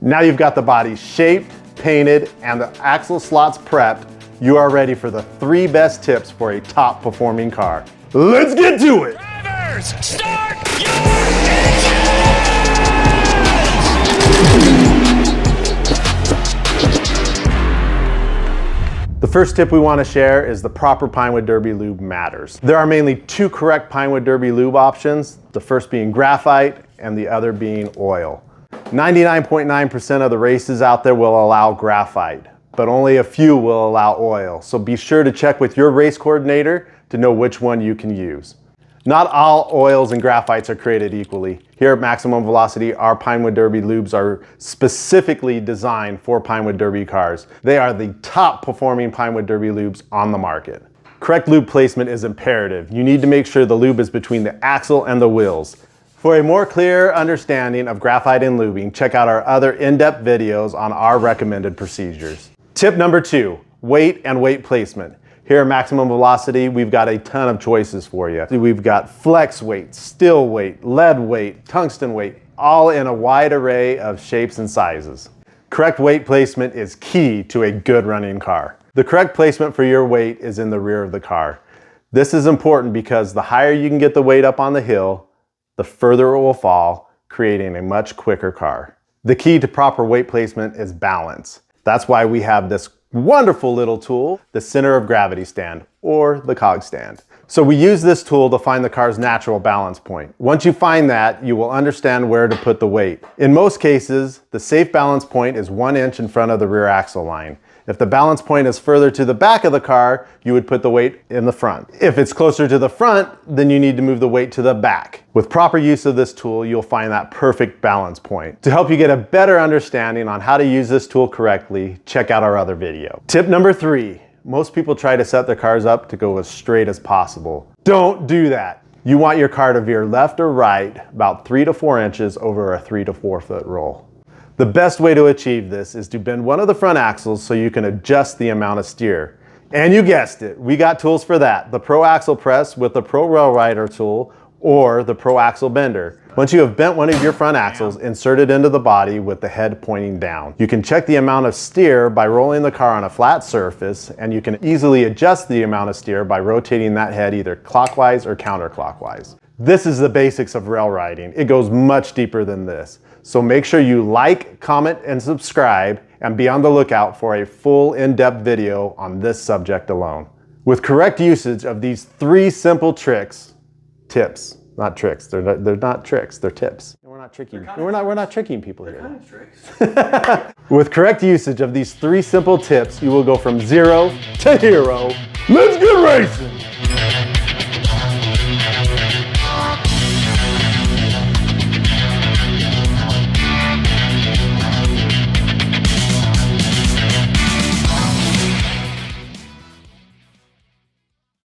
Now you've got the body shaped, painted, and the axle slots prepped, you are ready for the 3 best tips for a top performing car. Let's get to it! Drivers, start your engines! The first tip we want to share is the proper Pinewood Derby lube matters. There are mainly 2 correct Pinewood Derby lube options, the first being graphite and the other being oil. 99.9% of the races out there will allow graphite, but only a few will allow oil, so be sure to check with your race coordinator to know which one you can use. Not all oils and graphites are created equally. Here at Maximum Velocity, our Pinewood Derby lubes are specifically designed for Pinewood Derby cars. They are the top performing Pinewood Derby lubes on the market. Correct lube placement is imperative. You need to make sure the lube is between the axle and the wheels. For a more clear understanding of graphite and lubing, check out our other in-depth videos on our recommended procedures. Tip number 2, weight and weight placement. Here at Maximum Velocity, we've got a ton of choices for you. We've got flex weight, steel weight, lead weight, tungsten weight, all in a wide array of shapes and sizes. Correct weight placement is key to a good running car. The correct placement for your weight is in the rear of the car. This is important because the higher you can get the weight up on the hill, the further it will fall, creating a much quicker car. The key to proper weight placement is balance. That's why we have this wonderful little tool, the center of gravity stand, or the cog stand. So we use this tool to find the car's natural balance point. Once you find that, you will understand where to put the weight. In most cases, the safe balance point is 1 inch in front of the rear axle line. If the balance point is further to the back of the car, you would put the weight in the front. If it's closer to the front, then you need to move the weight to the back. With proper use of this tool, you'll find that perfect balance point. To help you get a better understanding on how to use this tool correctly, check out our other video. Tip number 3, most people try to set their cars up to go as straight as possible. Don't do that. You want your car to veer left or right about 3 to 4 inches over a 3 to 4 foot roll. The best way to achieve this is to bend one of the front axles so you can adjust the amount of steer. And you guessed it, we got tools for that. The Pro Axle Press with the Pro Rail Rider tool or the Pro Axle Bender. Once you have bent one of your front axles, insert it into the body with the head pointing down. You can check the amount of steer by rolling the car on a flat surface, and you can easily adjust the amount of steer by rotating that head either clockwise or counterclockwise. This is the basics of rail riding. It goes much deeper than this. So make sure you like, comment, and subscribe, and be on the lookout for a full in-depth video on this subject alone. With correct usage of these 3 simple tips, not tricks, they're not tricks, they're tips. We're not tricking, we're not tricking people here. Kind of tricks. With correct usage of these 3 simple tips, you will go from 0 to hero. Let's get racing!